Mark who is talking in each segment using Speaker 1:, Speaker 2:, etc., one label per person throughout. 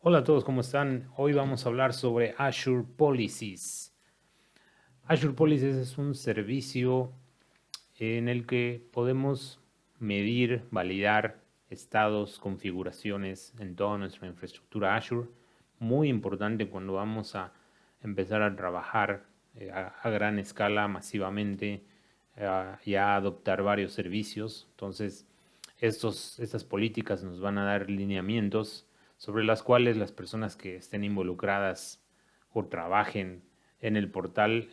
Speaker 1: Hola a todos, ¿cómo están? Hoy vamos a hablar sobre Azure Policies. Azure Policies es un servicio en el que podemos medir, validar estados, configuraciones en toda nuestra infraestructura Azure. Muy importante cuando vamos a empezar a trabajar a gran escala, masivamente, y a adoptar varios servicios. Entonces, estas políticas nos van a dar lineamientos sobre las cuales las personas que estén involucradas o trabajen en el portal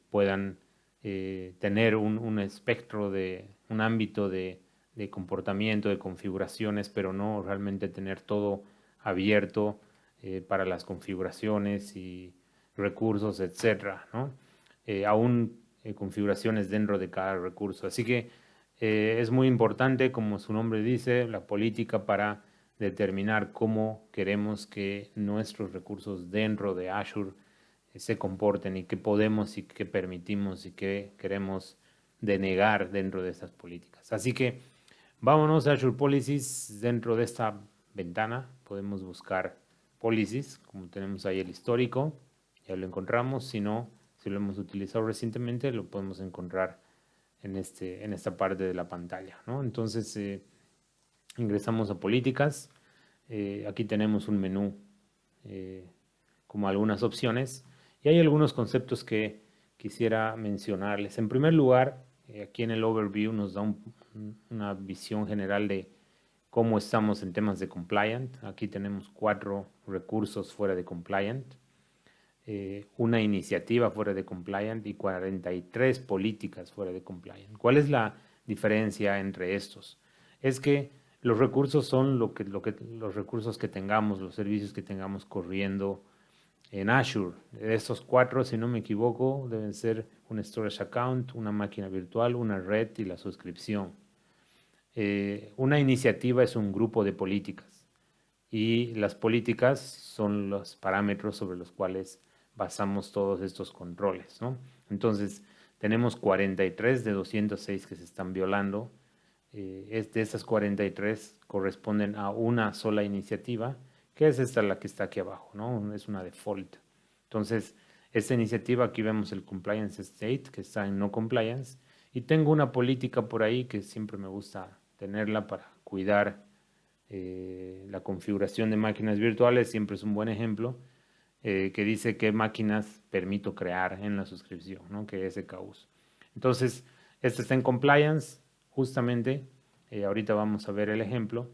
Speaker 1: puedan tener un espectro un ámbito de comportamiento, de configuraciones, pero no realmente tener todo abierto para las configuraciones y recursos, etcétera, ¿no? Aún configuraciones dentro de cada recurso. Así que es muy importante, como su nombre dice, la política para determinar cómo queremos que nuestros recursos dentro de Azure se comporten y qué podemos y qué permitimos y qué queremos denegar dentro de estas políticas. Así que vámonos a Azure Policies. Dentro de esta ventana podemos buscar Policies, como tenemos ahí el histórico, ya lo encontramos. Si no, si lo hemos utilizado recientemente, lo podemos encontrar en esta parte de la pantalla, ¿no? Entonces, ingresamos a políticas. Aquí tenemos un menú eh, como algunas opciones y hay algunos conceptos que quisiera mencionarles. En primer lugar, aquí en el overview nos da una visión general de cómo estamos en temas de compliant. Aquí tenemos 4 recursos fuera de compliant, una iniciativa fuera de compliant y 43 políticas fuera de compliant. ¿Cuál es la diferencia entre estos? Es que los recursos son los recursos que tengamos, los servicios que tengamos corriendo en Azure. De estos 4, si no me equivoco, deben ser un storage account, una máquina virtual, una red y la suscripción. Una iniciativa es un grupo de políticas y las políticas son los parámetros sobre los cuales basamos todos estos controles, ¿no? Entonces, tenemos 43 de 206 que se están violando. De estas 43 corresponden a una sola iniciativa, que es esta la que está aquí abajo, ¿no? Es una default. Entonces, esta iniciativa, aquí vemos el compliance state, que está en no compliance, y tengo una política por ahí que siempre me gusta tenerla para cuidar la configuración de máquinas virtuales, siempre es un buen ejemplo, que dice qué máquinas permito crear en la suscripción, ¿no? Que es SKUs. Entonces, este está en compliance, justamente, ahorita vamos a ver el ejemplo.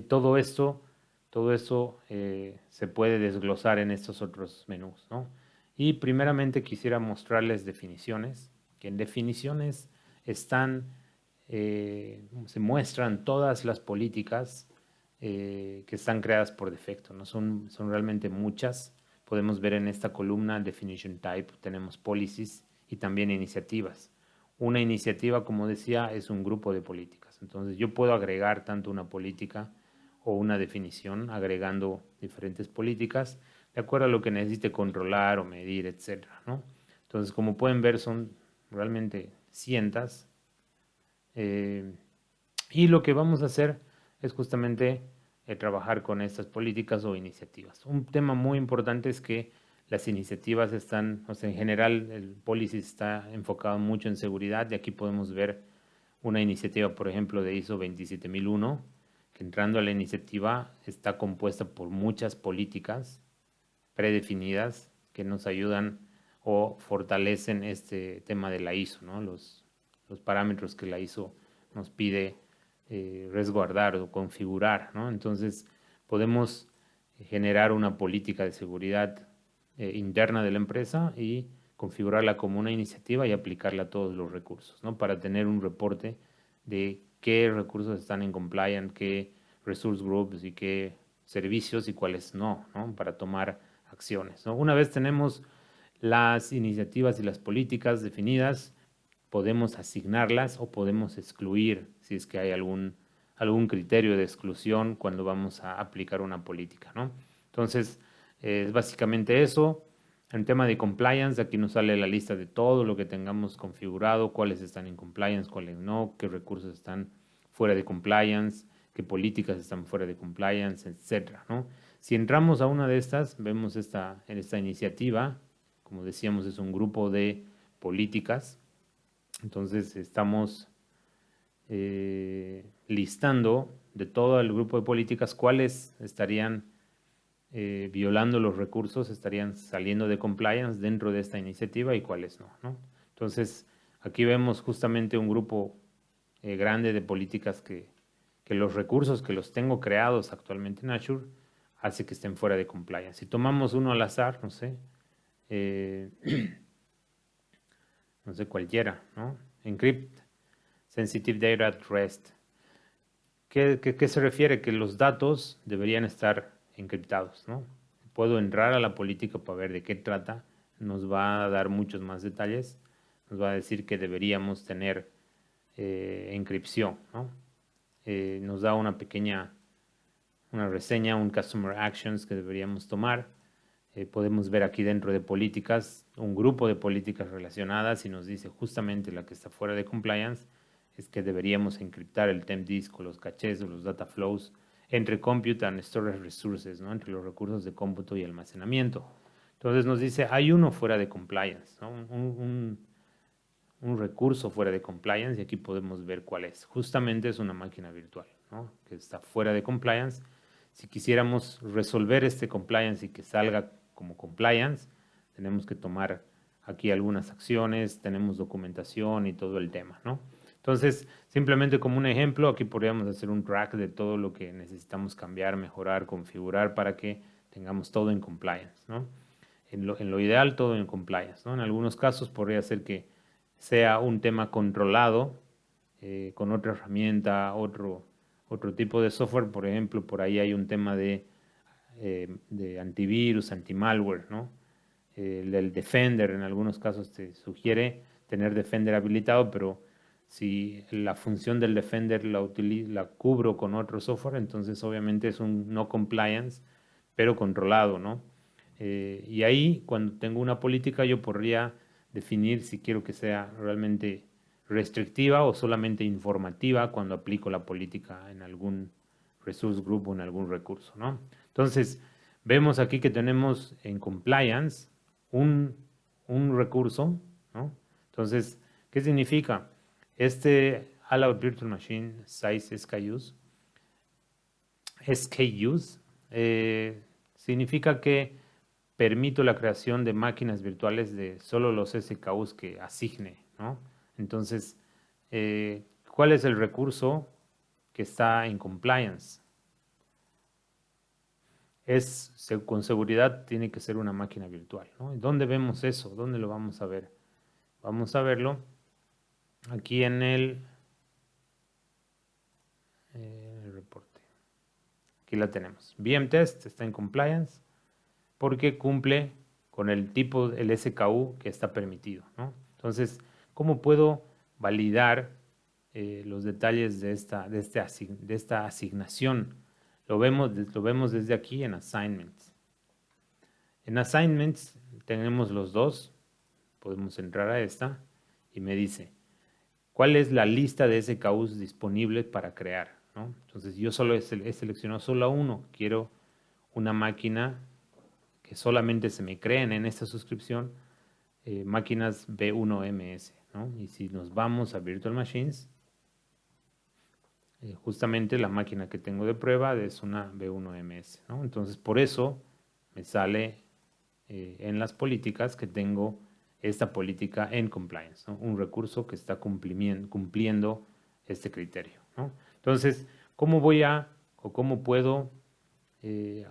Speaker 1: Todo esto, todo eso se puede desglosar en estos otros menús, ¿no? Y primeramente quisiera mostrarles definiciones, que en definiciones están, se muestran todas las políticas que están creadas por defecto, ¿no? Son realmente muchas. Podemos ver en esta columna Definition Type, tenemos policies y también iniciativas. Una iniciativa, como decía, es un grupo de políticas. Entonces yo puedo agregar tanto una política o una definición agregando diferentes políticas de acuerdo a lo que necesite controlar o medir, etcétera, ¿no? Entonces, como pueden ver, son realmente cientos. eh, y lo que vamos a hacer es justamente trabajar con estas políticas o iniciativas. Un tema muy importante es que las iniciativas están, o sea, en general el policy está enfocado mucho en seguridad y aquí podemos ver una iniciativa, por ejemplo, de ISO 27001, que entrando a la iniciativa está compuesta por muchas políticas predefinidas que nos ayudan o fortalecen este tema de la ISO, ¿no? Los parámetros que la ISO nos pide resguardar o configurar, ¿no? Entonces, podemos generar una política de seguridad interna de la empresa y configurarla como una iniciativa y aplicarla a todos los recursos, ¿no? Para tener un reporte de qué recursos están en compliant, qué resource groups y qué servicios y cuáles no, ¿no? Para tomar acciones, ¿no? Una vez tenemos las iniciativas y las políticas definidas, podemos asignarlas o podemos excluir si es que hay algún criterio de exclusión cuando vamos a aplicar una política, ¿no? Entonces, es básicamente eso. En tema de compliance, aquí nos sale la lista de todo lo que tengamos configurado, cuáles están en compliance, cuáles no, qué recursos están fuera de compliance, qué políticas están fuera de compliance, etcétera, ¿no? Si entramos a una de estas, vemos en esta iniciativa, como decíamos, es un grupo de políticas. Entonces estamos listando de todo el grupo de políticas cuáles estarían violando los recursos, estarían saliendo de compliance dentro de esta iniciativa y cuáles no, ¿no? Entonces, aquí vemos justamente un grupo grande de políticas que los recursos que los tengo creados actualmente en Azure hace que estén fuera de compliance. Si tomamos uno al azar, no sé, eh, no sé, cualquiera, ¿no? Encrypt, Sensitive Data at Rest. ¿Qué se refiere? Que los datos deberían estar encriptados, ¿no? Puedo entrar a la política para ver de qué trata, nos va a dar muchos más detalles, nos va a decir que deberíamos tener encripción, ¿no? Nos da una reseña, un Customer Actions que deberíamos tomar. Podemos ver aquí dentro de políticas, un grupo de políticas relacionadas y nos dice justamente la que está fuera de compliance es que deberíamos encriptar el temp disk o los cachés o los data flows entre compute and storage resources, ¿no? Entre los recursos de cómputo y almacenamiento. Entonces nos dice, hay uno fuera de compliance, ¿no? Un recurso fuera de compliance y aquí podemos ver cuál es. Justamente es una máquina virtual, ¿no? Que está fuera de compliance. Si quisiéramos resolver este compliance y que salga como compliance, tenemos que tomar aquí algunas acciones, tenemos documentación y todo el tema, ¿no? Entonces, simplemente como un ejemplo, aquí podríamos hacer un track de todo lo que necesitamos cambiar, mejorar, configurar para que tengamos todo en compliance, ¿no? En lo ideal, todo en compliance, ¿no? En algunos casos podría ser que sea un tema controlado con otra herramienta, otro tipo de software. Por ejemplo, por ahí hay un tema de antivirus, antimalware, ¿no? El Defender en algunos casos te sugiere tener Defender habilitado, pero si la función del Defender la cubro con otro software, entonces obviamente es un no compliance, pero controlado, ¿no? Y ahí, cuando tengo una política, yo podría definir si quiero que sea realmente restrictiva o solamente informativa cuando aplico la política en algún resource group o en algún recurso, ¿no? Entonces, vemos aquí que tenemos en compliance un, un recurso, ¿no? Entonces, ¿qué significa? Este Allowed Virtual Machine Size SKUs significa que permito la creación de máquinas virtuales de solo los SKUs que asigne, ¿no? Entonces, ¿cuál es el recurso que está en compliance? Con seguridad tiene que ser una máquina virtual, ¿no? ¿Y dónde vemos eso? ¿Dónde lo vamos a ver? Vamos a verlo aquí en el reporte. Aquí la tenemos. VM Test está en compliance porque cumple con el tipo, el SKU que está permitido, ¿no? Entonces, ¿cómo puedo validar los detalles de esta asignación? Lo vemos desde aquí en Assignments. En Assignments tenemos los dos. Podemos entrar a esta y me dice, ¿cuál es la lista de SKUs disponibles para crear, ¿no? Entonces, yo solo he seleccionado solo uno. Quiero una máquina que solamente se me creen en esta suscripción máquinas B1MS, ¿no? Y si nos vamos a Virtual Machines, justamente la máquina que tengo de prueba es una B1MS, ¿no? Entonces, por eso me sale en las políticas que tengo esta política en compliance, ¿no? Un recurso que está cumpliendo este criterio, ¿no? Entonces, ¿cómo voy a o cómo puedo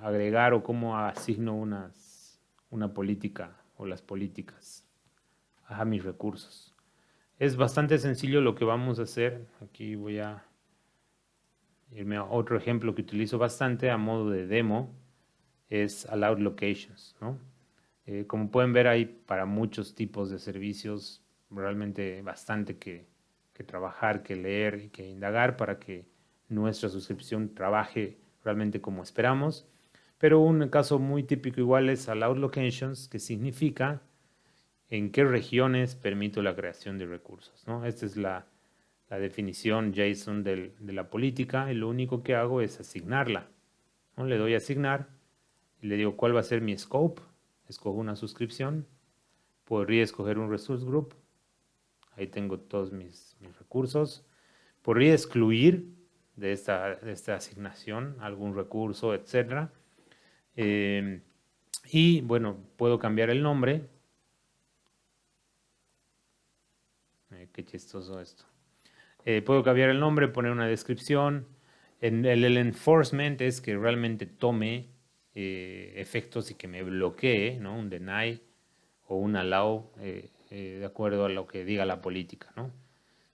Speaker 1: agregar o cómo asigno una política o las políticas a mis recursos? Es bastante sencillo lo que vamos a hacer. Aquí voy a irme a otro ejemplo que utilizo bastante a modo de demo, es Allowed Locations, ¿no? Como pueden ver, hay para muchos tipos de servicios realmente bastante que trabajar, que leer y que indagar para que nuestra suscripción trabaje realmente como esperamos. Pero un caso muy típico igual es Allowed Locations, que significa en qué regiones permito la creación de recursos, ¿no? Esta es la definición JSON de la política y lo único que hago es asignarla, ¿no? Le doy a asignar y le digo cuál va a ser mi scope. Escojo una suscripción. Podría escoger un resource group. Ahí tengo todos mis recursos. Podría excluir de esta asignación algún recurso, etc. Y bueno, puedo cambiar el nombre. Qué chistoso esto. Puedo cambiar el nombre, poner una descripción. El enforcement es que realmente tome efectos y que me bloquee, ¿no? Un deny o un allow de acuerdo a lo que diga la política, ¿no?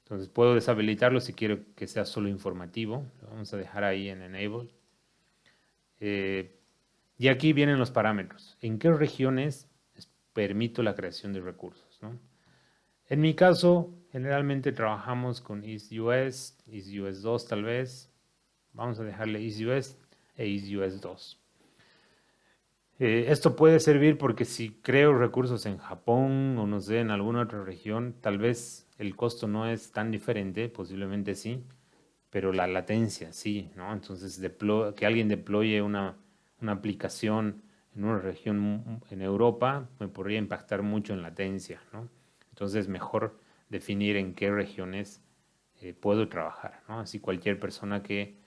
Speaker 1: Entonces puedo deshabilitarlo si quiero que sea solo informativo. Lo vamos a dejar ahí en enable. Y aquí vienen los parámetros. ¿En qué regiones permito la creación de recursos, ¿no? En mi caso, generalmente trabajamos con EastUS, EastUS2 tal vez. Vamos a dejarle EastUS e EastUS2. Esto puede servir porque si creo recursos en Japón o no sé, en alguna otra región, tal vez el costo no es tan diferente, posiblemente sí, pero la latencia sí, ¿no? Entonces, que alguien deploye una aplicación en una región en Europa me podría impactar mucho en latencia, ¿no? Entonces, mejor definir en qué regiones puedo trabajar, ¿no? Así cualquier persona que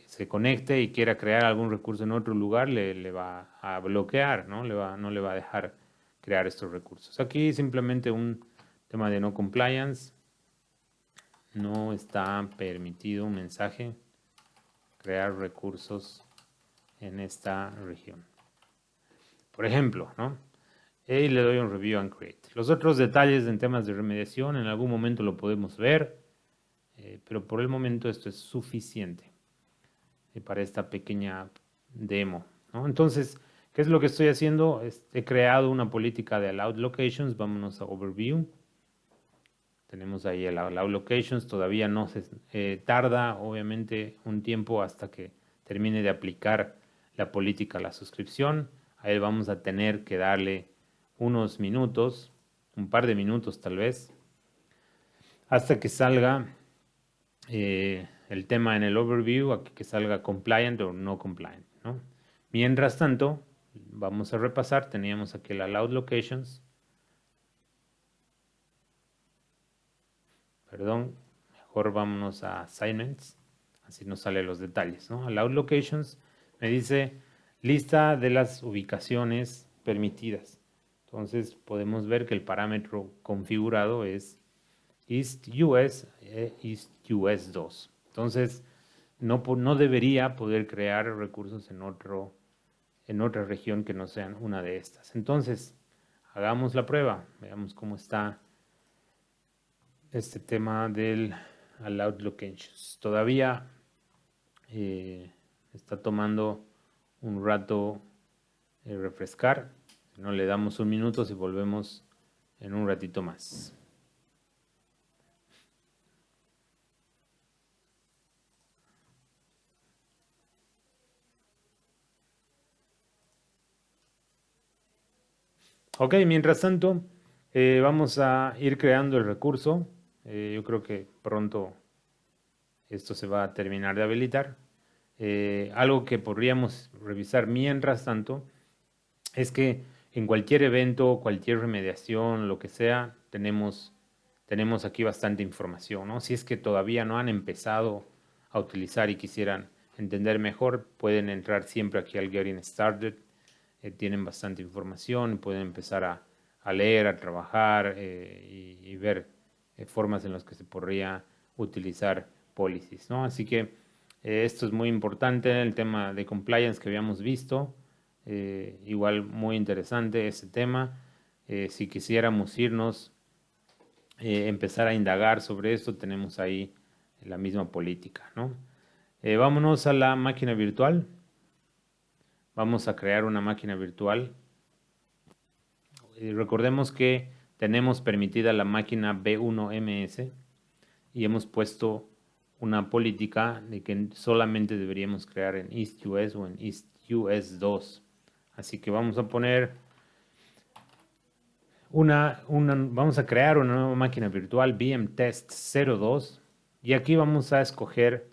Speaker 1: se conecte y quiera crear algún recurso en otro lugar, le va a bloquear, ¿no? No le va a dejar crear estos recursos. Aquí simplemente un tema de no compliance. No está permitido un mensaje crear recursos en esta región. Por ejemplo, ¿no? Y le doy un review and create. Los otros detalles en temas de remediación en algún momento lo podemos ver, pero por el momento esto es suficiente para esta pequeña demo, ¿no? Entonces, ¿qué es lo que estoy haciendo? He creado una política de allowed locations. Vámonos a overview. Tenemos ahí el allow locations. Todavía no se tarda, obviamente, un tiempo hasta que termine de aplicar la política a la suscripción. Ahí vamos a tener que darle unos minutos, un par de minutos tal vez, hasta que salga el tema en el overview, aquí que salga compliant o no compliant, ¿no? Mientras tanto, vamos a repasar. Teníamos aquí el allowed locations. Perdón, mejor vámonos a assignments. Así nos salen los detalles, ¿no? Allowed locations me dice lista de las ubicaciones permitidas. Entonces podemos ver que el parámetro configurado es EastUS, EastUS2. Entonces no debería poder crear recursos en otra región que no sean una de estas. Entonces, hagamos la prueba. Veamos cómo está este tema del allowed locations. Todavía está tomando un rato refrescar. Si no, le damos un minuto y volvemos en un ratito más. Ok, mientras tanto, vamos a ir creando el recurso. Yo creo que pronto esto se va a terminar de habilitar. Algo que podríamos revisar mientras tanto es que en cualquier evento, cualquier remediación, lo que sea, tenemos aquí bastante información, ¿no? Si es que todavía no han empezado a utilizar y quisieran entender mejor, pueden entrar siempre aquí al Getting Started. Tienen bastante información, pueden empezar a leer, a trabajar y ver formas en las que se podría utilizar policies, ¿no? Así que esto es muy importante, el tema de compliance que habíamos visto. Igual muy interesante ese tema. Si quisiéramos irnos, empezar a indagar sobre esto, tenemos ahí la misma política, ¿no? Vámonos a la máquina virtual. Vamos a crear una máquina virtual. Recordemos que tenemos permitida la máquina B1MS y hemos puesto una política de que solamente deberíamos crear en EastUS o en EastUS2. Así que vamos a poner Vamos a crear una nueva máquina virtual VMTest02 y aquí vamos a escoger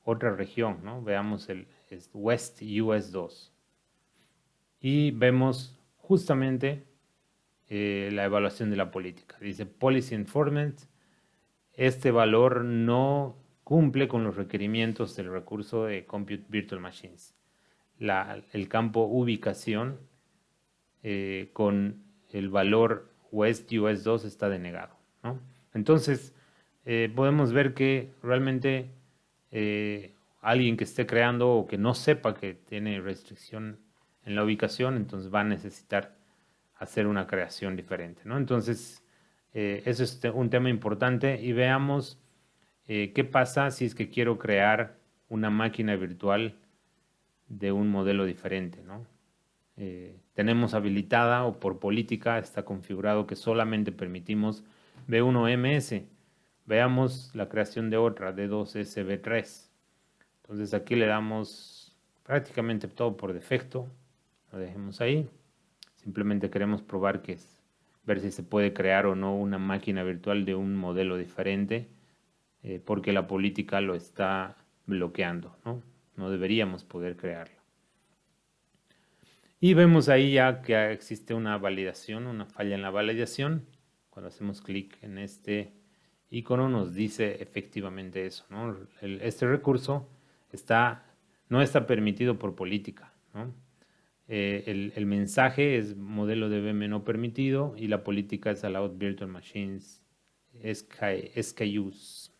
Speaker 1: otra región, ¿no? Veamos es West US 2 y vemos justamente la evaluación de la política. Dice Policy Enforcement, este valor no cumple con los requerimientos del recurso de Compute Virtual Machines. El campo ubicación con el valor West US 2 está denegado, ¿no? Entonces, podemos ver que realmente alguien que esté creando o que no sepa que tiene restricción en la ubicación, entonces va a necesitar hacer una creación diferente, ¿no? Entonces, eso es un tema importante y veamos qué pasa si es que quiero crear una máquina virtual de un modelo diferente, ¿no? Tenemos habilitada o por política está configurado que solamente permitimos B1MS. Veamos la creación de otra, D2SB3. Entonces aquí le damos prácticamente todo por defecto. Lo dejemos ahí. Simplemente queremos probar ver si se puede crear o no una máquina virtual de un modelo diferente, porque la política lo está bloqueando, ¿no? No deberíamos poder crearlo. Y vemos ahí ya que existe una validación, una falla en la validación. Cuando hacemos clic en este icono nos dice efectivamente eso, ¿no? Este recurso no está permitido por política, ¿no? El mensaje es modelo de VM no permitido y la política es Allowed Virtual Machines SKUs.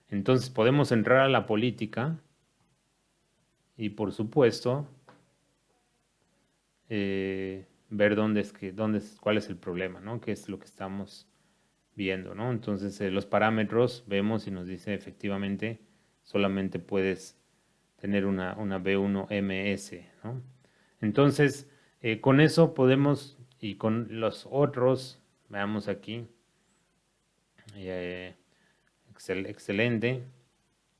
Speaker 1: Entonces podemos entrar a la política y por supuesto ver cuál es el problema, ¿no? Qué es lo que estamos viendo, ¿no? Entonces los parámetros vemos y nos dice efectivamente solamente puedes tener una B1MS, ¿no? Entonces con eso podemos y con los otros, veamos aquí, excelente.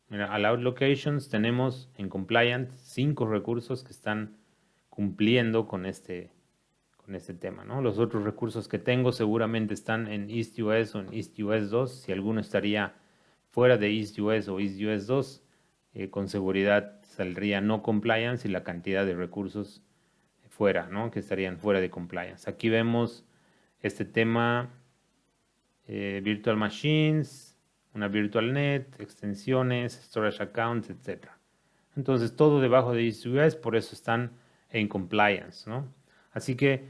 Speaker 1: Mira, allowed locations tenemos en compliant 5 recursos que están cumpliendo con este tema, ¿no? Los otros recursos que tengo seguramente están en East US o en East US 2. Si alguno estaría fuera de East US o East US 2, con seguridad saldría no compliance y la cantidad de recursos fuera, ¿no? Que estarían fuera de compliance. Aquí vemos este tema Virtual Machines, una Virtual Net, extensiones, Storage Accounts, etc. Entonces todo debajo de East US, por eso están en compliance, ¿no? Así que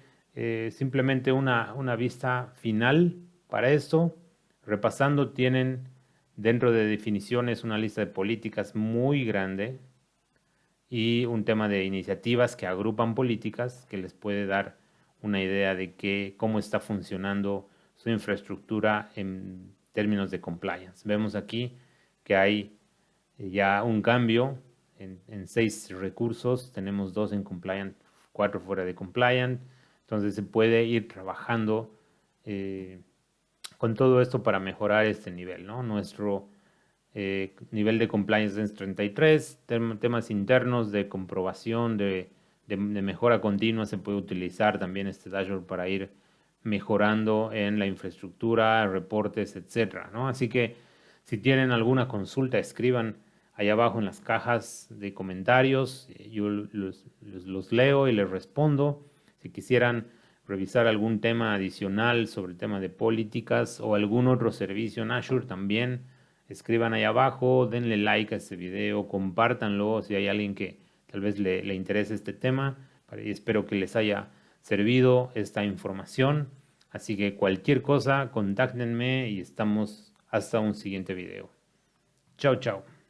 Speaker 1: simplemente una vista final para esto. Repasando, tienen dentro de definiciones una lista de políticas muy grande y un tema de iniciativas que agrupan políticas que les puede dar una idea de cómo está funcionando su infraestructura en términos de compliance. Vemos aquí que hay ya un cambio en 6 recursos, tenemos 2 en compliant, 4 fuera de compliant, entonces se puede ir trabajando con todo esto para mejorar este nivel, ¿no? Nuestro nivel de compliance es 33, temas internos de comprobación, de mejora continua, se puede utilizar también este dashboard para ir mejorando en la infraestructura, reportes, etcétera, ¿no? Así que si tienen alguna consulta, escriban ahí abajo en las cajas de comentarios, yo los leo y les respondo. Si quisieran revisar algún tema adicional sobre el tema de políticas o algún otro servicio en Azure, también escriban ahí abajo, denle like a este video, compártanlo si hay alguien que tal vez le interese este tema. Y espero que les haya servido esta información. Así que cualquier cosa, contáctenme y estamos hasta un siguiente video. Chao, chao.